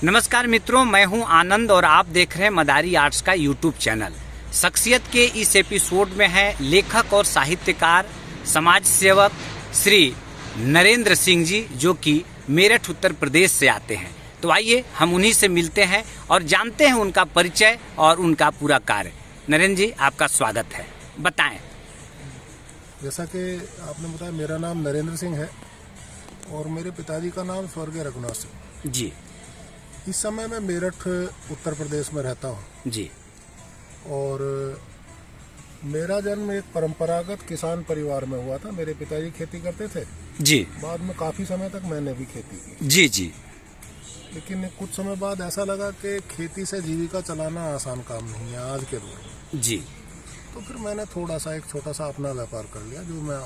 नमस्कार मित्रों, मैं हूं आनंद और आप देख रहे हैं मदारी आर्ट्स का यूट्यूब चैनल। शख्सियत के इस एपिसोड में है लेखक और साहित्यकार, समाज सेवक श्री नरेंद्र सिंह जी, जो कि मेरठ उत्तर प्रदेश से आते हैं। तो आइए हम उन्हीं से मिलते हैं और जानते हैं उनका परिचय और उनका पूरा कार्य। नरेंद्र जी, आपका स्वागत है, बताएं। जैसा कि आपने बताया, मेरा नाम नरेंद्र सिंह है और मेरे पिताजी का नाम स्वर्गीय रघुनाथ सिंह जी। इस समय मैं मेरठ उत्तर प्रदेश में रहता हूँ जी। और मेरा जन्म एक परंपरागत किसान परिवार में हुआ था। मेरे पिताजी खेती करते थे जी। बाद में काफ़ी समय तक मैंने भी खेती की। जी जी। लेकिन कुछ समय बाद ऐसा लगा कि खेती से जीविका चलाना आसान काम नहीं है आज के दौर में। जी। तो फिर मैंने एक छोटा सा अपना व्यापार कर लिया। जो मैं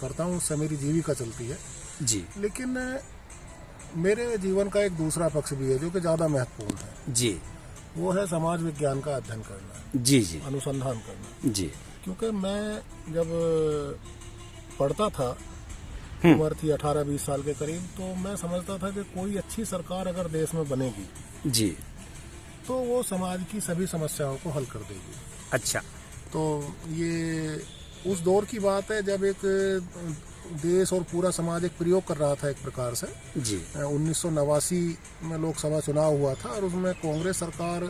करता हूँ उससे मेरी जीविका चलती है। जी। लेकिन मेरे जीवन का एक दूसरा पक्ष भी है जो कि ज़्यादा महत्वपूर्ण है। जी। वो है समाज विज्ञान का अध्ययन करना। जी जी। अनुसंधान करना। जी। क्योंकि मैं जब पढ़ता था, उम्र थी 18-20 साल के करीब, तो मैं समझता था कि कोई अच्छी सरकार अगर देश में बनेगी जी तो वो समाज की सभी समस्याओं को हल कर देगी। अच्छा। तो ये उस दौर की बात है जब एक देश और पूरा समाज एक प्रयोग कर रहा था एक प्रकार से। जी। 1989 में लोकसभा चुनाव हुआ था और उसमें कांग्रेस सरकार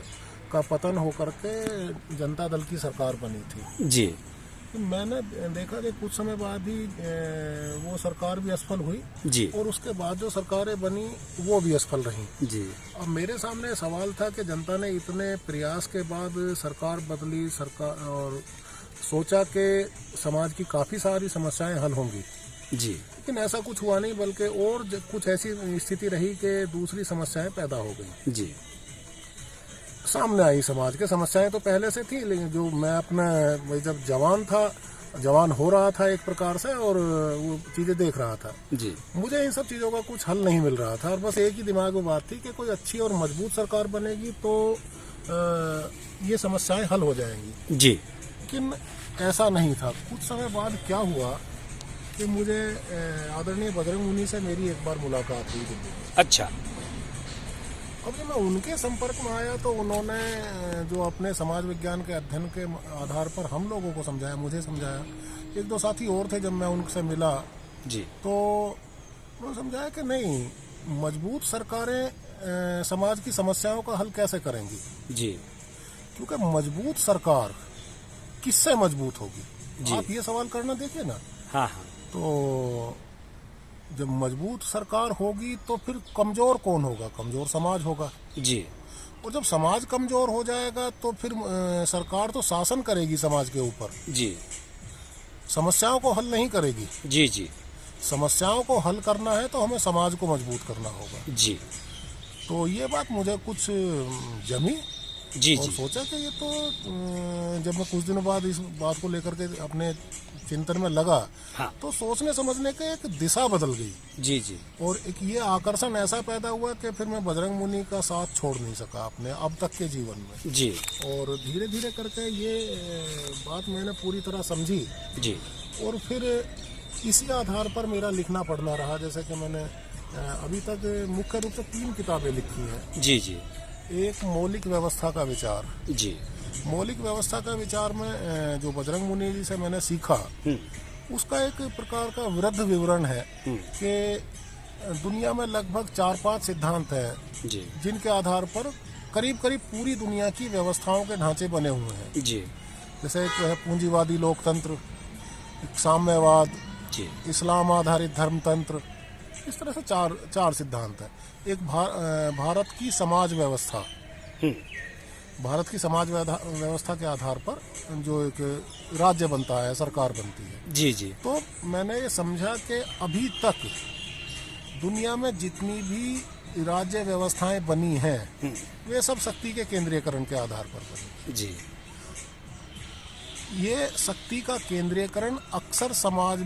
का पतन होकर के जनता दल की सरकार बनी थी। जी। तो मैंने देखा कि कुछ समय बाद ही वो सरकार भी असफल हुई। जी। और उसके बाद जो सरकारें बनी वो भी असफल रहीं। जी। अब मेरे सामने सवाल था कि जनता ने इतने प्रयास के बाद सरकार बदली, सरकार सोचा कि समाज की काफ़ी सारी समस्याएं हल होंगी। जी। लेकिन ऐसा कुछ हुआ नहीं, बल्कि और कुछ ऐसी स्थिति रही कि दूसरी समस्याएं पैदा हो गई। जी। सामने आई समाज के समस्याएं तो पहले से थी, लेकिन जो मैं अपना जब जवान हो रहा था एक प्रकार से और वो चीज़ें देख रहा था, जी, मुझे इन सब चीज़ों का कुछ हल नहीं मिल रहा था। और बस एक ही दिमाग में बात थी कि कोई अच्छी और मजबूत सरकार बनेगी तो ये समस्याएं हल हो जाएंगी। जी। लेकिन ऐसा नहीं था। कुछ समय बाद क्या हुआ कि मुझे आदरणीय बजरंग मुनि से मेरी एक बार मुलाकात हुई दिल्ली में। अच्छा। अब जब मैं उनके संपर्क में आया तो उन्होंने जो अपने समाज विज्ञान के अध्ययन के आधार पर हम लोगों को समझाया, मुझे समझाया, एक दो साथी और थे, जब मैं उनसे मिला जी, तो उन्होंने समझाया कि नहीं, मजबूत सरकारें समाज की समस्याओं का हल कैसे करेंगी। जी। क्योंकि मजबूत सरकार किससे मजबूत होगी, आप ये सवाल करना देखिए ना। हाँ हाँ। तो जब मजबूत सरकार होगी तो फिर कमजोर कौन होगा? कमजोर समाज होगा। जी। और जब समाज कमजोर हो जाएगा तो फिर सरकार तो शासन करेगी समाज के ऊपर, जी। समस्याओं को हल नहीं करेगी। जी। जी। समस्याओं को हल करना है तो हमें समाज को मजबूत करना होगा। जी। तो ये बात मुझे कुछ जमी। जी। और जी। सोचा कि ये तो जब मैं कुछ दिनों बाद इस बात को लेकर के अपने चिंतन में लगा, हाँ। तो सोचने समझने की एक दिशा बदल गई। जी। जी। और एक ये आकर्षण ऐसा पैदा हुआ कि फिर मैं बजरंग मुनि का साथ छोड़ नहीं सका अपने अब तक के जीवन में। जी। और धीरे धीरे करके ये बात मैंने पूरी तरह समझी। जी। और फिर इसी आधार पर मेरा लिखना पढ़ना रहा। जैसे कि मैंने अभी तक मुख्य रूप से 3 किताबें लिखी हैं। जी। जी। एक मौलिक व्यवस्था का विचार। जी। मौलिक व्यवस्था का विचार में जो बजरंग मुनि जी से मैंने सीखा, उसका एक प्रकार का वृद्ध विवरण है कि दुनिया में लगभग 4-5 सिद्धांत हैं जिनके आधार पर करीब करीब पूरी दुनिया की व्यवस्थाओं के ढांचे बने हुए हैं। जी। जैसे एक है पूंजीवादी लोकतंत्र, एक साम्यवाद, इस्लाम आधारित धर्मतंत्र। इस तरह से चार सिद्धांत है। एक भारत की समाज व्यवस्था, भारत की समाज व्यवस्था के आधार पर जो एक राज्य बनता है, सरकार बनती है। जी जी। तो मैंने ये समझा कि अभी तक दुनिया में जितनी भी राज्य व्यवस्थाएं बनी हैं, वे सब शक्ति के केंद्रीयकरण के आधार पर बनी। जी। ये शक्ति का केंद्रीयकरण अक्सर समाज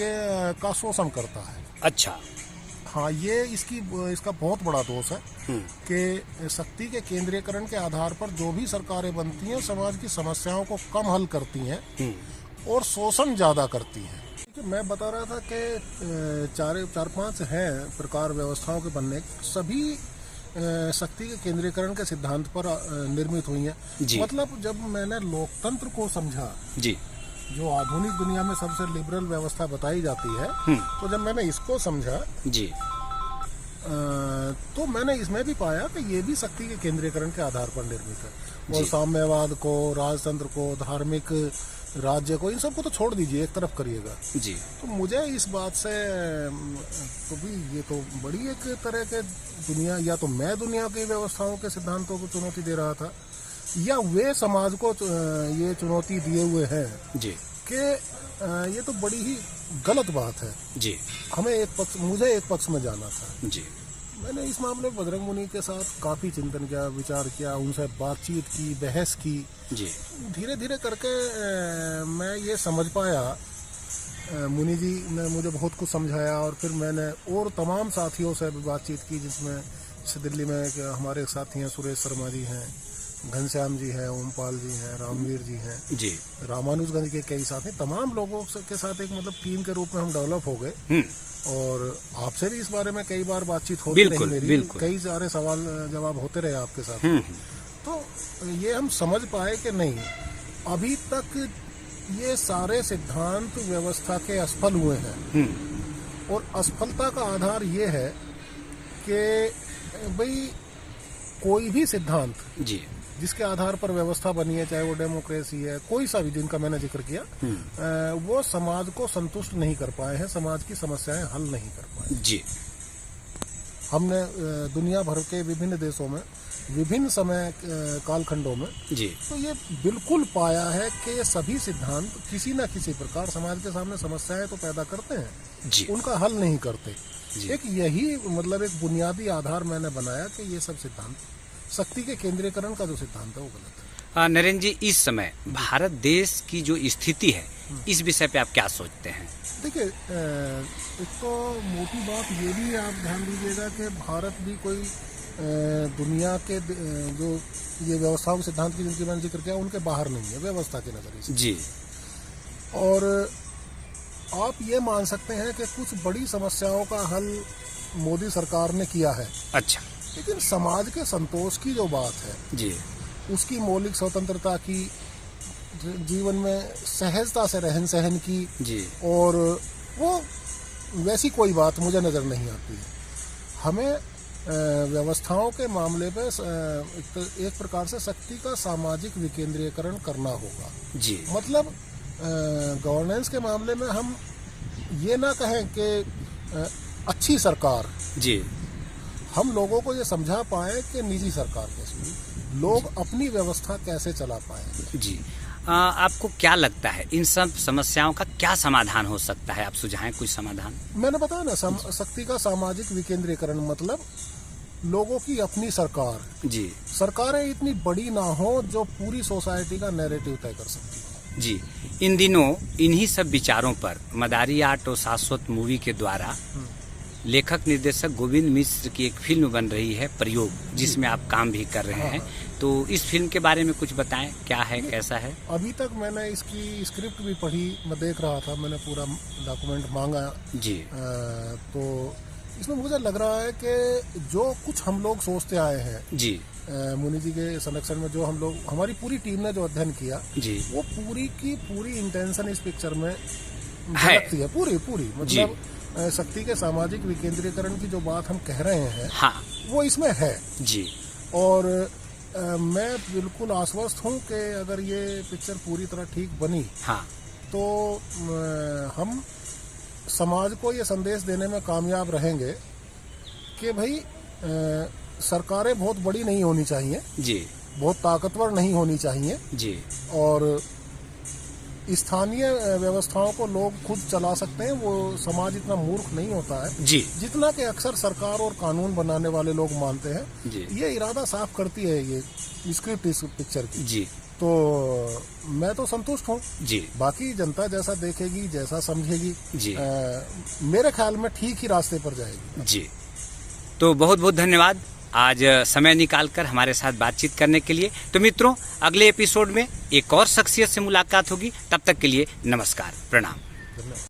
का शोषण करता है। अच्छा। हाँ, ये इसका बहुत बड़ा दोष है कि शक्ति के केंद्रीयकरण के आधार पर जो भी सरकारें बनती हैं, समाज की समस्याओं को कम हल करती हैं और शोषण ज़्यादा करती हैं। मैं बता रहा था कि 4-5 हैं प्रकार व्यवस्थाओं के बनने, सभी शक्ति के केंद्रीकरण के सिद्धांत पर निर्मित हुई हैं। जी। मतलब जब मैंने लोकतंत्र को समझा, जी। जो आधुनिक दुनिया में सबसे लिबरल व्यवस्था बताई जाती है, तो जब मैंने इसको समझा जी। तो मैंने इसमें भी पाया कि ये भी शक्ति के केंद्रीकरण के आधार पर निर्मित है। और जी। साम्यवाद को, राजतंत्र को, धार्मिक राज्य को, इन सबको तो छोड़ दीजिए, एक तरफ करिएगा। जी। तो मुझे इस बात से तो भी ये तो बड़ी एक तरह के दुनिया, या तो मैं दुनिया की व्यवस्थाओं के सिद्धांतों को चुनौती दे रहा था, या वे समाज को ये चुनौती दिए हुए हैं जी। कि ये तो बड़ी ही गलत बात है। जी। मुझे एक पक्ष में जाना था। जी। मैंने इस मामले में बजरंग मुनि के साथ काफ़ी चिंतन किया, विचार किया, उनसे बातचीत की, बहस की। जी। धीरे धीरे करके मैं ये समझ पाया, मुनि जी ने मुझे बहुत कुछ समझाया, और फिर मैंने और तमाम साथियों से भी बातचीत की, जिसमें दिल्ली में हमारे साथी हैं, सुरेश शर्मा जी हैं, घनश्याम जी हैं, ओमपाल जी हैं, रामवीर जी हैं, जी। रामानुजगंज के कई साथी, तमाम लोगों के साथ एक मतलब टीम के रूप में हम डेवलप हो गए। और आपसे भी इस बारे में कई बार बातचीत होती रही मेरी, कई सारे सवाल जवाब होते रहे आपके साथ। तो ये हम समझ पाए कि नहीं, अभी तक ये सारे सिद्धांत व्यवस्था के असफल हुए हैं। और असफलता का आधार ये है कि भाई कोई भी सिद्धांत जी जिसके आधार पर व्यवस्था बनी है, चाहे वो डेमोक्रेसी है, कोई सा भी जिनका मैंने जिक्र किया, वो समाज को संतुष्ट नहीं कर पाए हैं, समाज की समस्याएं हल नहीं कर पाए जी। हमने दुनिया भर के विभिन्न देशों में, विभिन्न समय कालखंडों में जी तो ये बिल्कुल पाया है कि ये सभी सिद्धांत किसी न किसी प्रकार समाज के सामने समस्याएं तो पैदा करते हैं जी, उनका हल नहीं करते। जी। एक यही मतलब एक बुनियादी आधार मैंने बनाया कि ये सब सिद्धांत, शक्ति के केंद्रीकरण का जो सिद्धांत है वो गलत है। नरेंद्र जी, इस समय भारत देश की जो स्थिति है, इस विषय पे आप क्या सोचते हैं? देखिए, एक तो मोटी बात ये भी आप ध्यान दीजिएगा कि भारत भी कोई दुनिया के जो ये व्यवस्थाओं सिद्धांत की जिनकी मैंने जिक्र किया उनके बाहर नहीं है, व्यवस्था के नजरिए से जी। और आप ये मान सकते हैं कि कुछ बड़ी समस्याओं का हल मोदी सरकार ने किया है। अच्छा। लेकिन समाज के संतोष की जो बात है जी, उसकी, मौलिक स्वतंत्रता की, जीवन में सहजता से रहन सहन की जी, और वो वैसी कोई बात मुझे नज़र नहीं आती है। हमें व्यवस्थाओं के मामले पे एक प्रकार से शक्ति का सामाजिक विकेंद्रीकरण करना होगा। जी। मतलब गवर्नेंस के मामले में हम ये ना कहें कि अच्छी सरकार, जी, हम लोगों को ये समझा पाए कि निजी सरकार कैसी हुई, लोग अपनी व्यवस्था कैसे चला पाए। जी। आपको क्या लगता है इन सब समस्याओं का क्या समाधान हो सकता है? आप सुझाएं कुछ समाधान। मैंने बताया ना, शक्ति का सामाजिक विकेंद्रीकरण मतलब लोगों की अपनी सरकार। जी, सरकारें इतनी बड़ी ना हो जो पूरी सोसाइटी का नैरेटिव तय कर सकती हो। जी। इन दिनों इन्हीं सब विचारों पर मदारी आर्ट और शाश्वत मूवी के द्वारा लेखक निर्देशक गोविंद मिश्र की एक फिल्म बन रही है, प्रयोग, जिसमें आप काम भी कर रहे हैं। तो इस फिल्म के बारे में कुछ बताएं, क्या है, कैसा है? अभी तक मैंने इसकी स्क्रिप्ट भी पढ़ी, मैं देख रहा था, मैंने पूरा डॉक्यूमेंट मांगा। जी। तो इसमें मुझे लग रहा है कि जो कुछ हम लोग सोचते आए हैं, जी, मुनि जी के संरक्षण में जो हम लोग, हमारी पूरी टीम ने जो अध्ययन किया, जी, वो पूरी की पूरी इंटेंशन इस पिक्चर में है। झलकती है, पूरी मतलब शक्ति के सामाजिक विकेंद्रीकरण की जो बात हम कह रहे हैं, हाँ, वो इसमें है। जी। और मैं बिल्कुल आश्वस्त हूँ कि अगर ये पिक्चर पूरी तरह ठीक बनी, हाँ, तो हम समाज को ये संदेश देने में कामयाब रहेंगे कि भाई सरकारें बहुत बड़ी नहीं होनी चाहिए, जी, बहुत ताकतवर नहीं होनी चाहिए, जी, और स्थानीय व्यवस्थाओं को लोग खुद चला सकते हैं। वो समाज इतना मूर्ख नहीं होता है जी, जितना कि अक्सर सरकार और कानून बनाने वाले लोग मानते हैं। जी, ये इरादा साफ करती है ये स्क्रिप्ट इस पिक्चर की। जी। तो मैं तो संतुष्ट हूँ। जी, बाकी जनता जैसा देखेगी, जैसा समझेगी, जी, मेरे ख्याल में ठीक ही रास्ते पर जाएगी। जी। तो बहुत बहुत धन्यवाद आज समय निकालकर हमारे साथ बातचीत करने के लिए। तो मित्रों, अगले एपिसोड में एक और शख्सियत से मुलाकात होगी। तब तक के लिए नमस्कार, प्रणाम।